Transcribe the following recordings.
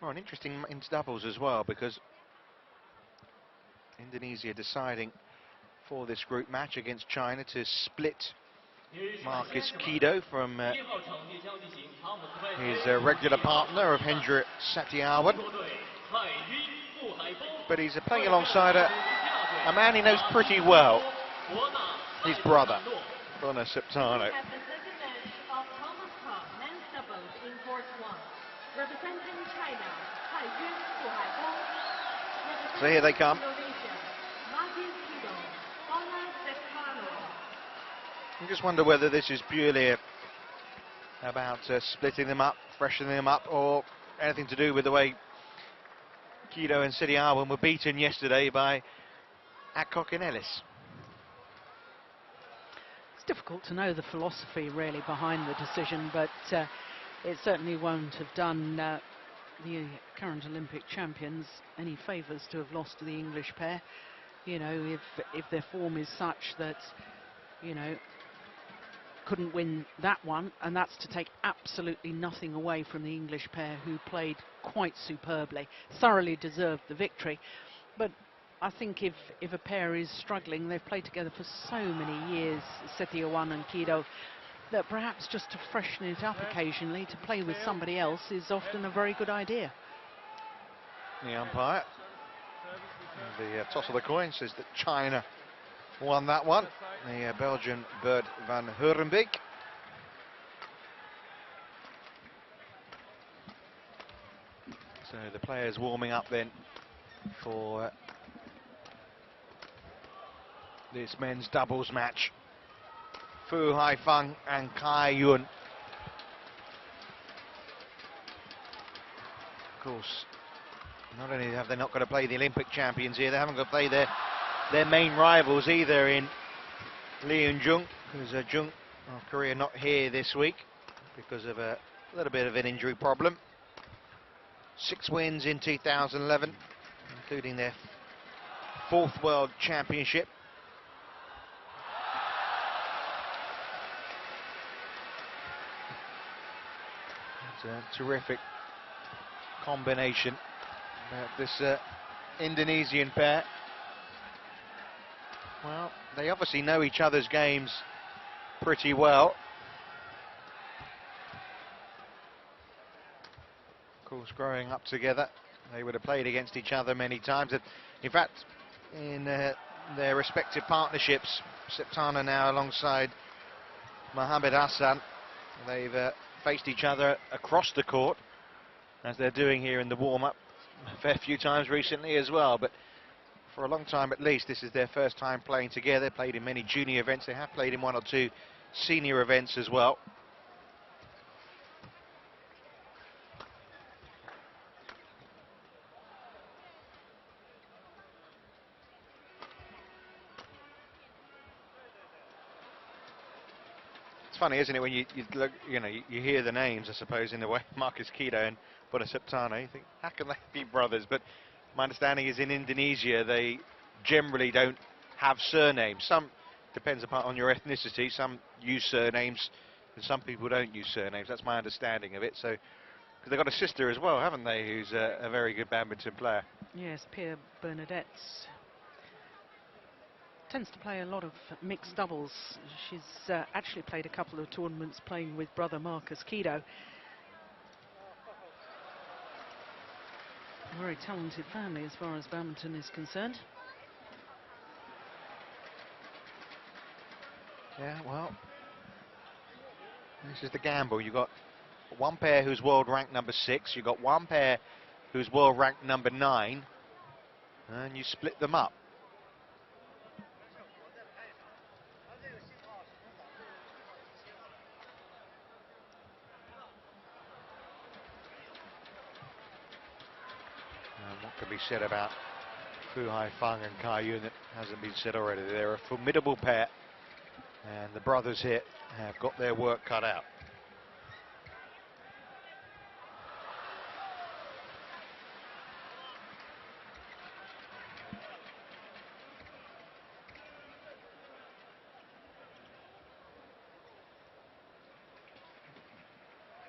Well, an interesting in doubles as well, because Indonesia deciding for this group match against China to split Markis Kido from his regular partner of Hendrik Setiawan. But he's playing alongside a man he knows pretty well, his brother, Bona Septano. So here they come. I just wonder whether this is purely about splitting them up, freshening them up, or anything to do with the way Kido and Setiawan were beaten yesterday by Adcock and Ellis. It's difficult to know the philosophy really behind the decision, but it certainly won't have done the current Olympic champions any favours to have lost to the English pair. You know, if their form is such that, you know, couldn't win that one, and that's to take absolutely nothing away from the English pair, who played quite superbly, thoroughly deserved the victory. But I think if a pair is struggling, they've played together for so many years, Setiawan and Kido, that perhaps just to freshen it up occasionally, to play with somebody else, is often a very good idea. The umpire, the toss of the coin says that China won that one. The Belgian Bert van Hurenbeek. So the players warming up then for this men's doubles match. Fu Haifeng and Kai Yun. Of course, not only have they not got to play the Olympic champions here, they haven't got to play their main rivals either in Lee and Jung, because Jung of Korea not here this week because of a little bit of an injury problem. 6 wins in 2011, including their 4th World Championship. It's a terrific combination. This Indonesian pair. Well, they obviously know each other's games pretty well. Of course, growing up together, they would have played against each other many times. And in fact, in their respective partnerships, Septano now alongside Mohamed Hassan, they've faced each other across the court, as they're doing here in the warm-up a fair few times recently as well. But for a long time at least, this is their first time playing together. Played in many junior events. They have played in 1 or 2 senior events as well. It's funny, isn't it, when you look, you hear the names, I suppose, in the way Markis Kido and Bona Septano. You think, how can they be brothers? But my understanding is in Indonesia, they generally don't have surnames. Some depends upon on your ethnicity. Some use surnames, and some people don't use surnames. That's my understanding of it. So, because they've got a sister as well, haven't they, who's a very good badminton player? Yes, Pierre Bernadette tends to play a lot of mixed doubles. She's actually played a couple of tournaments playing with brother Markis Kido. A very talented family as far as badminton is concerned. Yeah, well, this is the gamble. You've got one pair who's world ranked number 6, you've got one pair who's world ranked number 9, and you split them up. And what can be said about Fu Haifeng and Kai Yun that hasn't been said already? They're a formidable pair, and the brothers here have got their work cut out.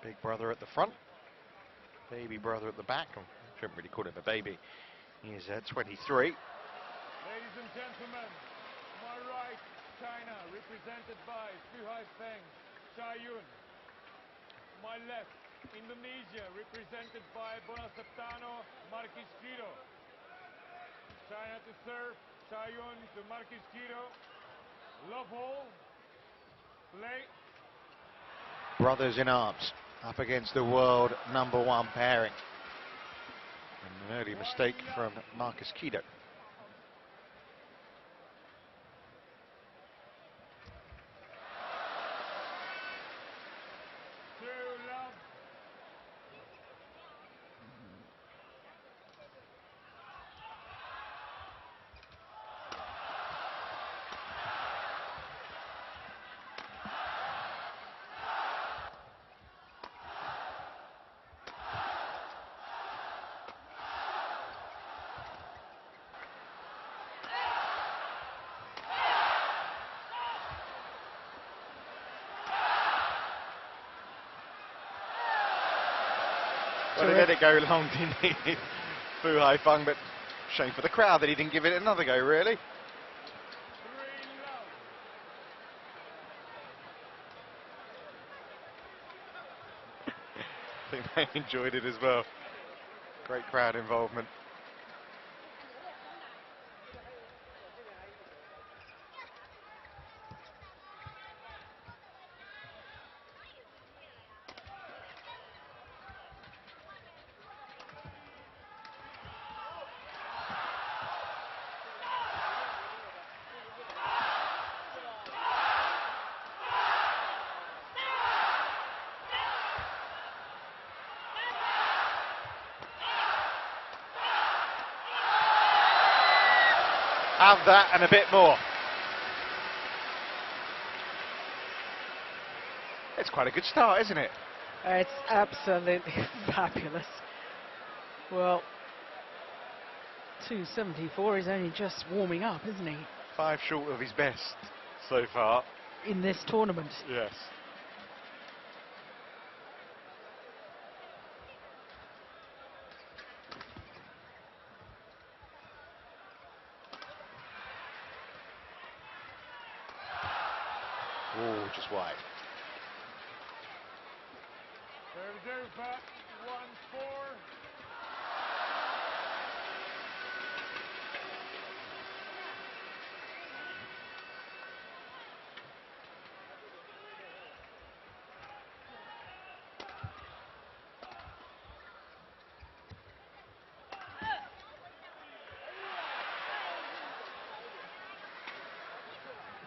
Big brother at the front. baby brother at the back. I shouldn't really call him a baby. He is 23. Ladies and gentlemen, to my right, China, represented by Haifeng, Citroën. To my left, Indonesia, represented by Bona, Septano, Markis, Kido. China to serve, Citroën to Markis, Kido. Love all. Play. Brothers in arms up against the world #1 pairing. An early mistake from Markis Kido. Well, he let it go long, didn't he? Haifeng, but shame for the crowd that he didn't give it another go, really. I think they enjoyed it as well. Great crowd involvement. Have that and a bit more. It's quite a good start, isn't it? It's absolutely fabulous. Well, 274 is only just warming up, isn't he? 5 short of his best so far. In this tournament. Yes. Oh, just wide. Reserve back, 1-4.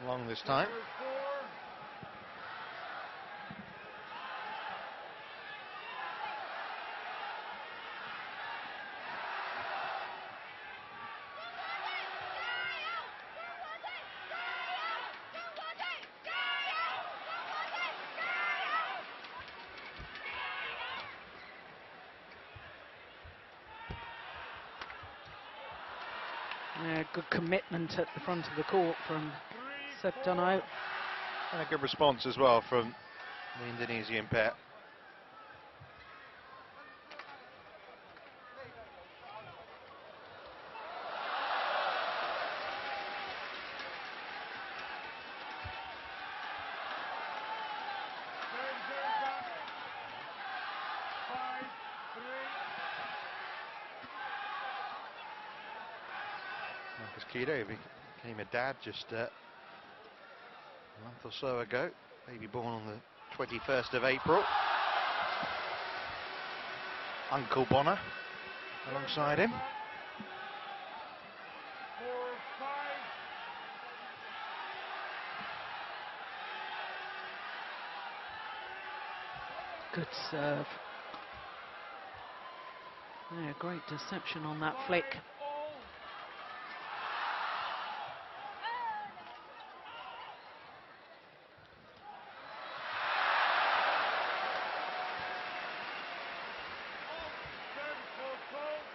Long this time. Good commitment at the front of the court from Septano. And a good response as well from the Indonesian pair. Markis Kido became a dad just a month or so ago. Baby born on the 21st of April. Uncle Bona alongside him. Good serve. Yeah, great deception on that flick.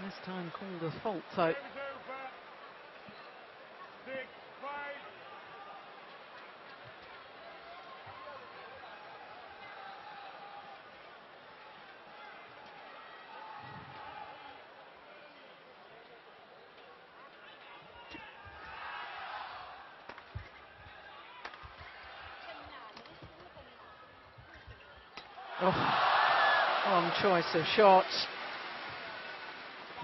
This time called a fault, though. Oh, wrong choice of shots.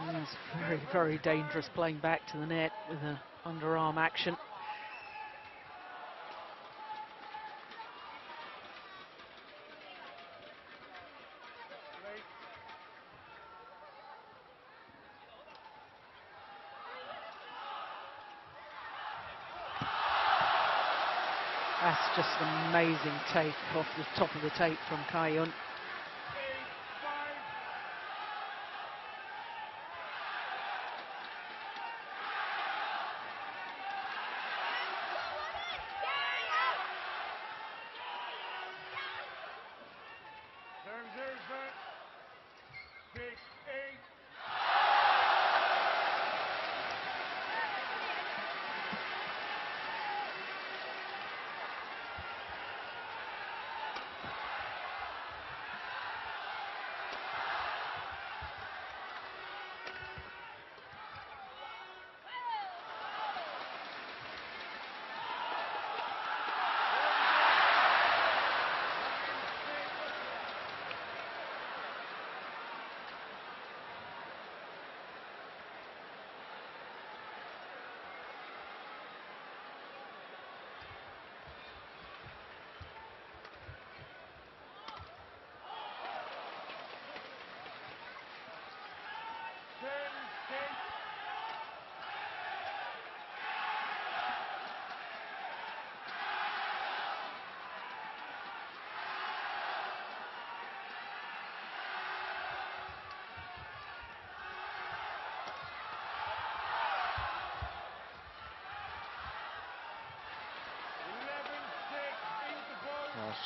It's very, very dangerous playing back to the net with an underarm action. That's just an amazing take off the top of the tape from Kayun.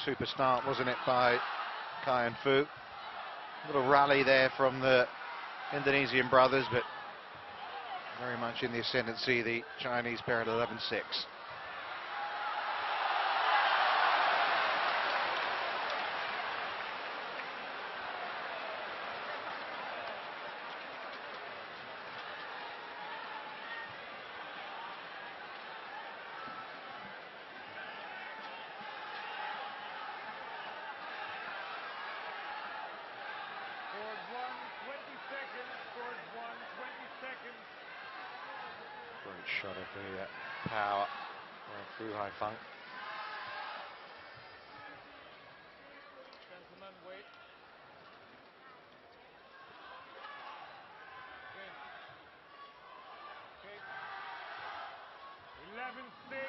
Super start, wasn't it, by Kai and Fu? Little rally there from the Indonesian brothers, but very much in the ascendancy, the Chinese pair at 11-6. Great shot of the power through Haifeng. Gentlemen, wait. Okay. 11-6.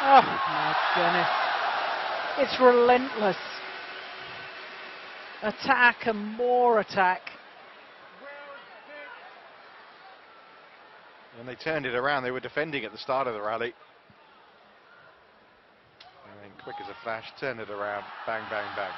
Oh my goodness. It's relentless. Attack and more attack. When they turned it around, they were defending at the start of the rally. And then quick as a flash, turn it around, bang, bang, bang.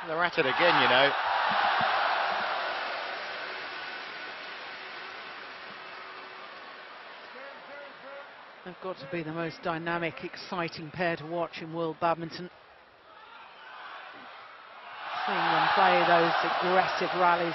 They're at it again, you know. They've got to be the most dynamic, exciting pair to watch in world badminton. Seeing them play those aggressive rallies.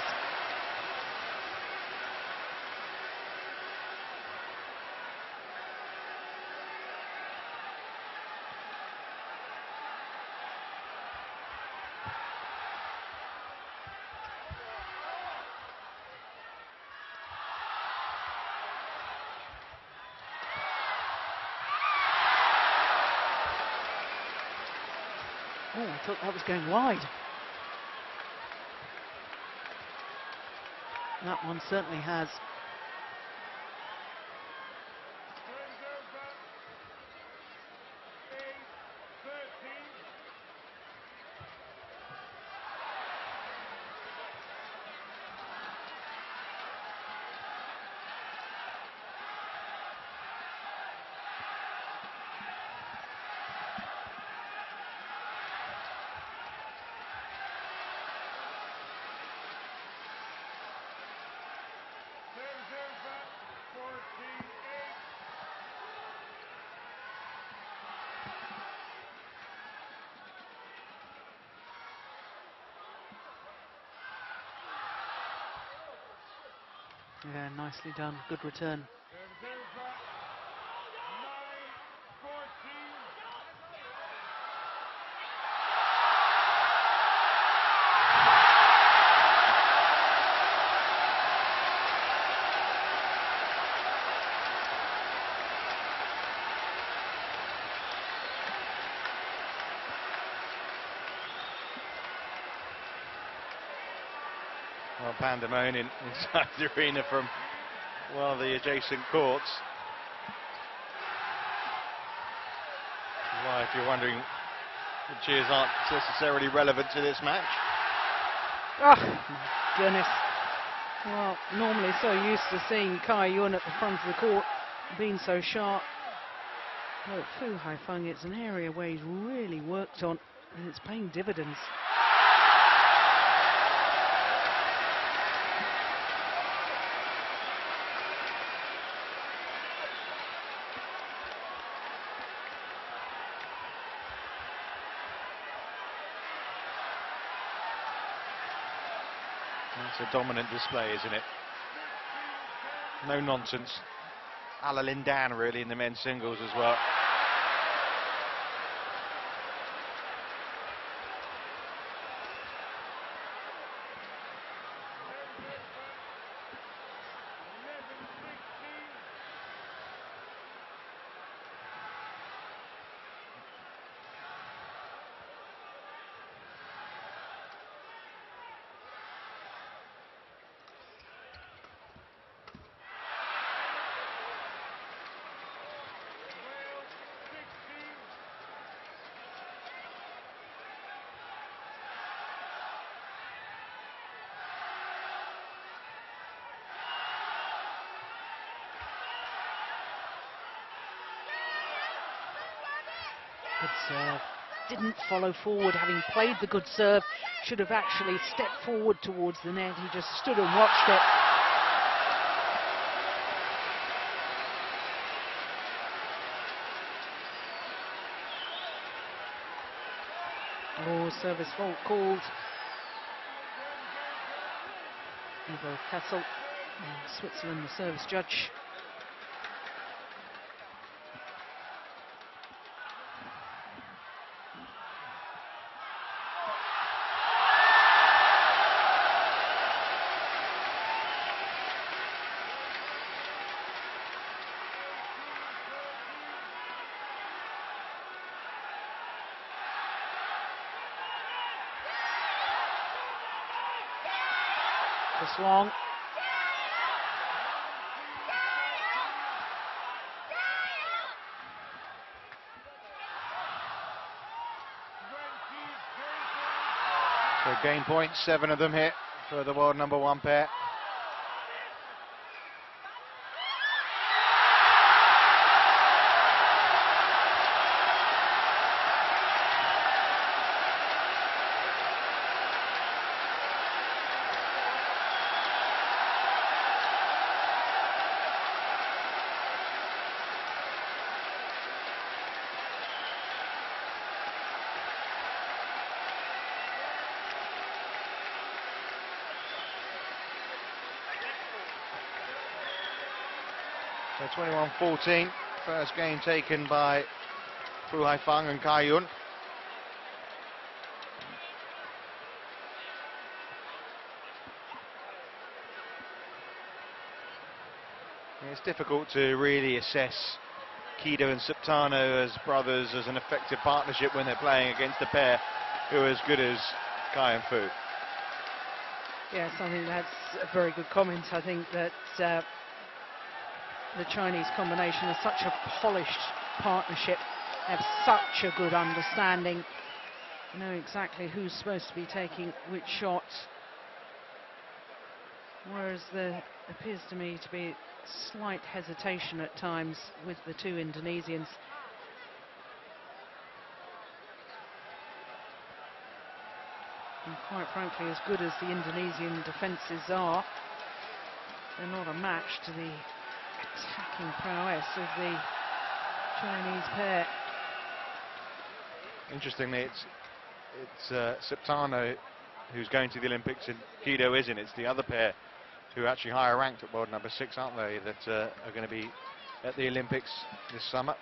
Oh, I thought that was going wide. That one certainly has. Yeah, nicely done. Good return. Well, pandemonium inside the arena from one of the adjacent courts. Why, if you're wondering, the cheers aren't necessarily relevant to this match. Oh, my goodness. Well, normally so used to seeing Kai Yun at the front of the court being so sharp. But Fu Haifeng, it's an area where he's really worked on, and it's paying dividends. It's a dominant display, isn't it? No nonsense. A la Lindan, really, in the men's singles as well. Good serve. Didn't follow forward, having played the good serve. Should have actually stepped forward towards the net. He just stood and watched it. Oh, service fault called. Ivo Kessel, Switzerland, the service judge. Long. So game points, 7 of them hit for the world #1 pair. So 21-14, first game taken by Haifeng and Kaiyun. It's difficult to really assess Kido and Septano as brothers, as an effective partnership when they're playing against a pair who are as good as Kai and Fu. Yes, I think that's a very good comment. I think that the Chinese combination is such a polished partnership, have such a good understanding, know exactly who's supposed to be taking which shots, whereas there appears to me to be slight hesitation at times with the two Indonesians. And quite frankly, as good as the Indonesian defences are, they're not a match to the attacking prowess of the Chinese pair. Interestingly, it's Septano who's going to the Olympics and Kido isn't. It's the other pair who are actually higher ranked at world number 6, aren't they, that are going to be at the Olympics this summer.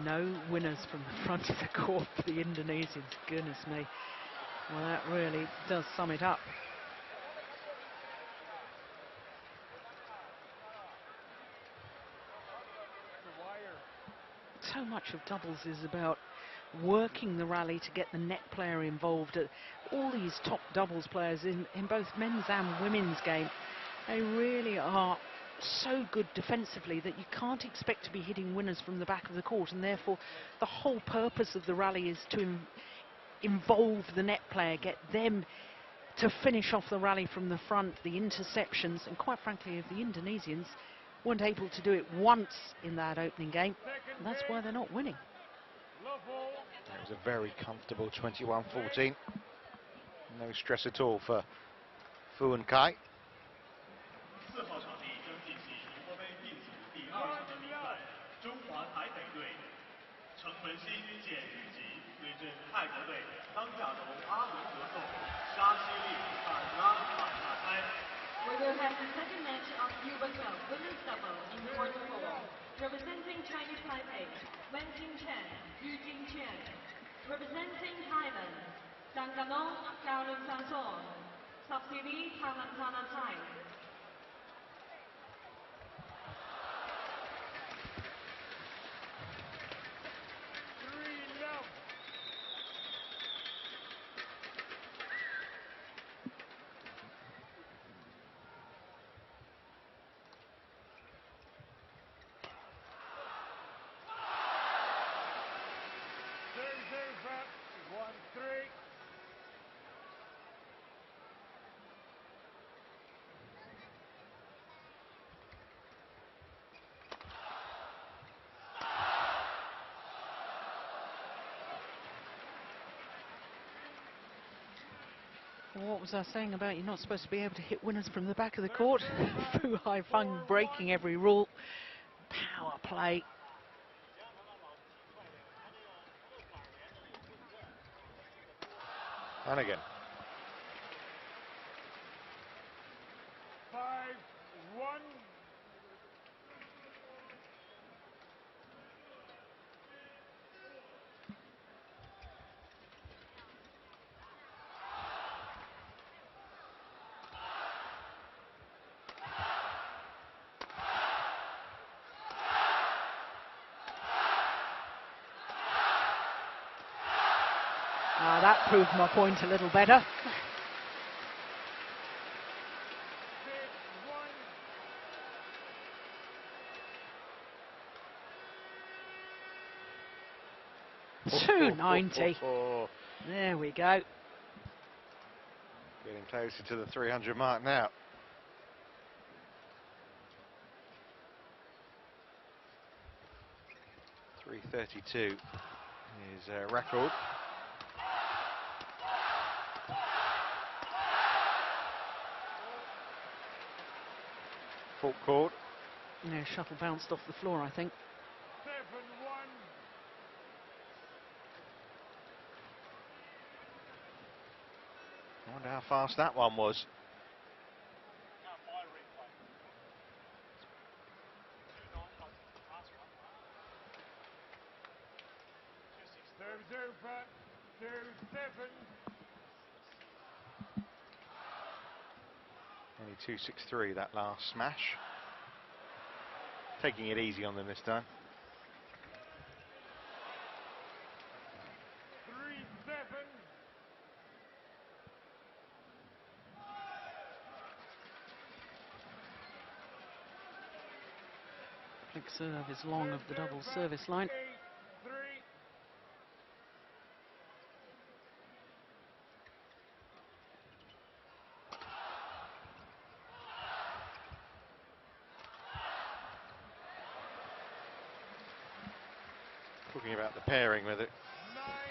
No winners from the front of the court for the Indonesians, goodness me. Well, that really does sum it up. So much of doubles is about working the rally to get the net player involved. All these top doubles players in both men's and women's game, they really are so good defensively that you can't expect to be hitting winners from the back of the court, and therefore the whole purpose of the rally is to involve the net player, get them to finish off the rally from the front, the interceptions. And quite frankly, if the Indonesians weren't able to do it once in that opening game, that's why they're not winning. It was a very comfortable 21-14. No stress at all for Fu and Kai. We will have the second match of U.S. women's double in quarter 4. Representing Chinese Taipei, Wenjing Chen, Eugene Chen. Representing Thailand, Sangano, Caroline Sanson, Subsidy, Tamantana Thai. What was I saying about you're not supposed to be able to hit winners from the back of the court? Fu Haifeng breaking every rule. Power play. And again. 5-1. That proved my point a little better. $290. There we go. Getting closer to the 300 mark now. .332 is a record. Full court. No, shuttle bounced off the floor, I think. 7-1. I wonder how fast that one was. Serves over 2-7. Only 2-6-3 that last smash. Taking it easy on them this time. 3-7. Flick serve is long of the double service line. 8-3. Talking about the pairing with it,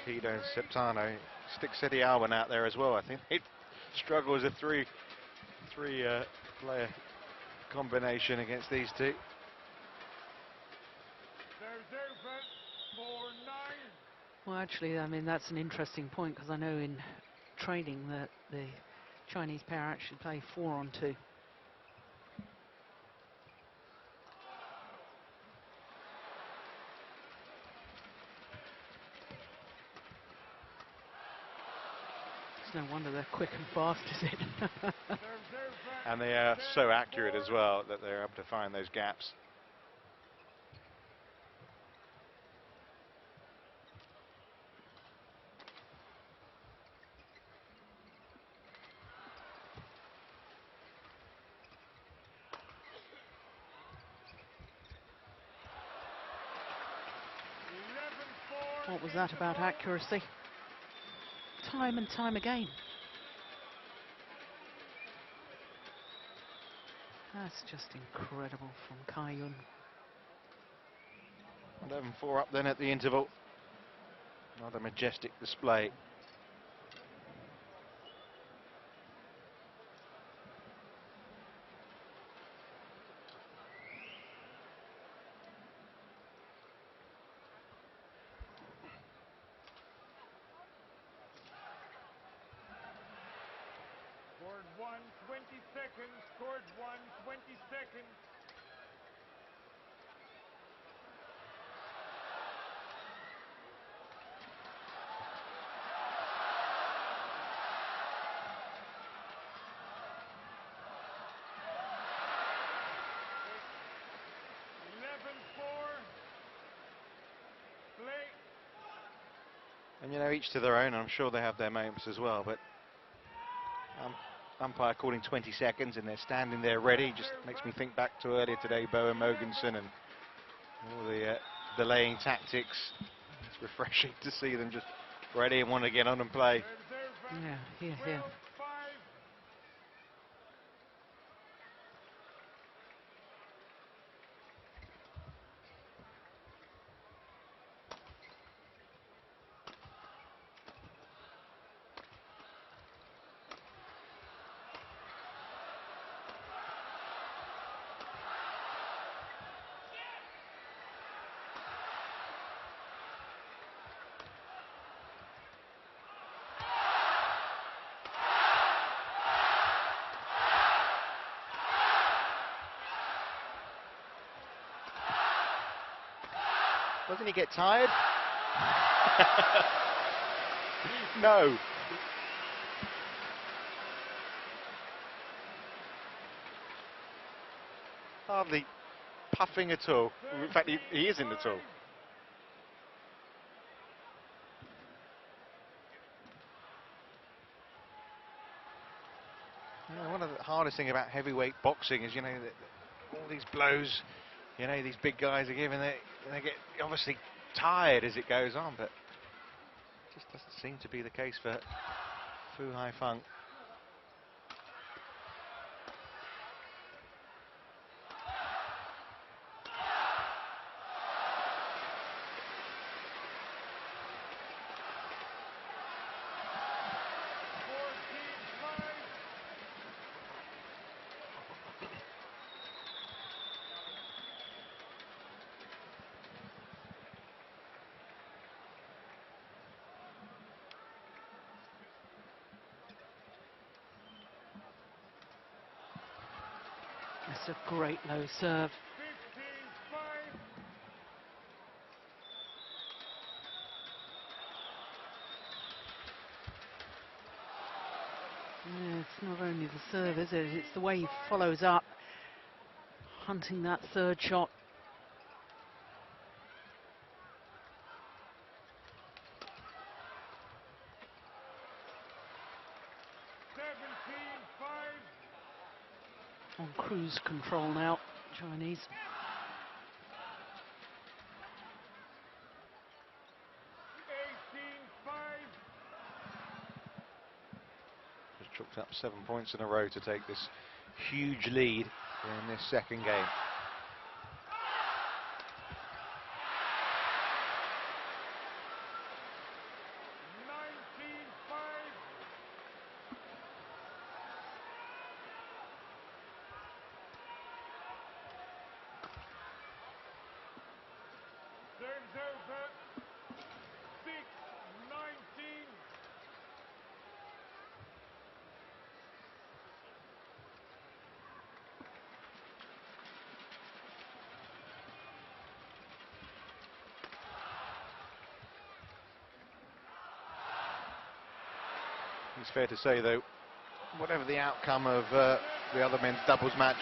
Kido and Septano. Stick City Alban out there as well. I think they struggle as a three player combination against these two. Serves over 4-9. Well, actually, I mean, that's an interesting point, because I know in training that the Chinese pair actually play 4-on-2. It's no wonder they're quick and fast, is it? Serves over And they are so accurate as well that they're able to find those gaps. What was that about accuracy? Time and time again. That's just incredible from Kai-Yun. 11-4 up then at the interval. Another majestic display. Scored 1:20 seconds. Scored 1:20 seconds. Play. And you know, each to their own. I'm sure they have their moments as well, but umpire calling 20 seconds and they're standing there ready. Just makes me think back to earlier today, Bowen Mogensen and all the delaying tactics. It's refreshing to see them just ready and want to get on and play. Yeah, here. 12-5. Doesn't he get tired? No. Hardly puffing at all. In fact, he isn't at all. Yeah, one of the hardest thing about heavyweight boxing is, you know, all these blows, you know, these big guys are giving, they get obviously tired as it goes on, but it just doesn't seem to be the case for Haifeng. It's a great low serve. 15-5. Yeah, it's not only the serve, is it? It's the way he follows up, hunting that third shot. On cruise control now, Chinese. Just chalked up 7 points in a row to take this huge lead in this second game. It's fair to say, though, whatever the outcome of the other men's doubles match,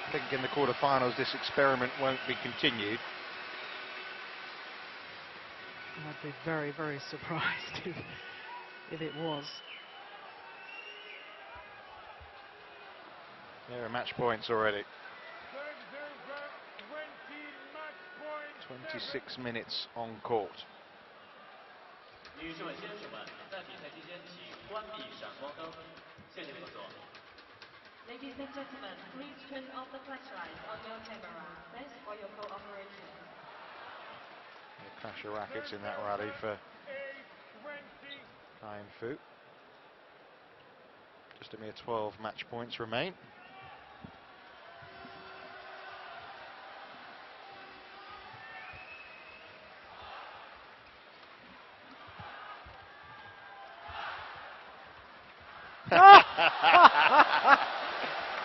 I think in the quarterfinals this experiment won't be continued. I'd be very, very surprised if it was. There are match points already. 26 minutes on court. Ladies and gentlemen, please turn off the flashlights on your camera. Thanks for your cooperation. A clash of rackets in that rally for Haifeng. Just a mere 12 match points remain.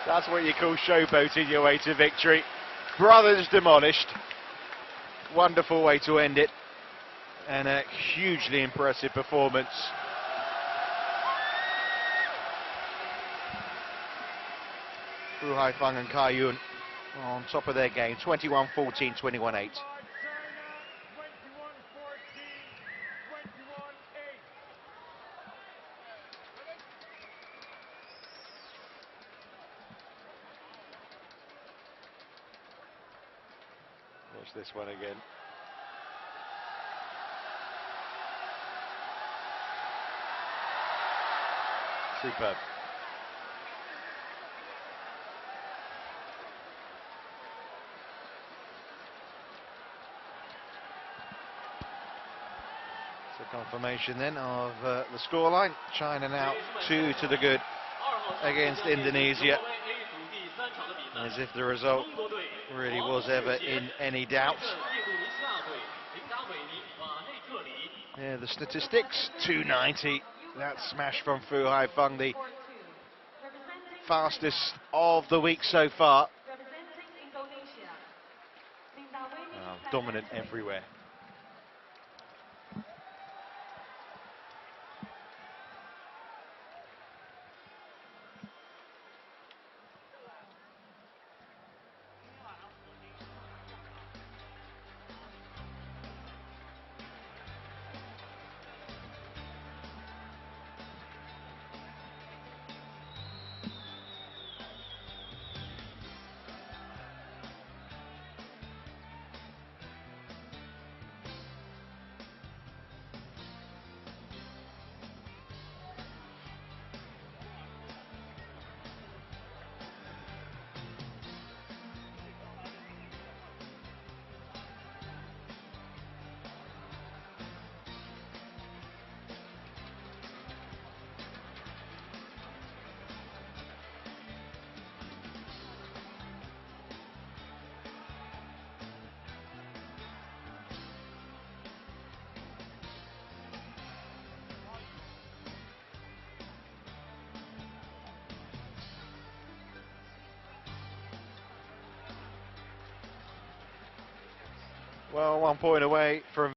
That's what you call showboating your way to victory. Brothers demolished. Wonderful way to end it. And a hugely impressive performance. Haifeng and Kaiyun on top of their game. 21-14, 21-8. Watch this one again. Superb. It's a confirmation then of the scoreline. China now 2 to the good against Indonesia. As if the result really was ever in any doubt. Yeah, the statistics, 290. That smash from Haifeng, the fastest of the week so far. Dominant everywhere. Well, 1 point away from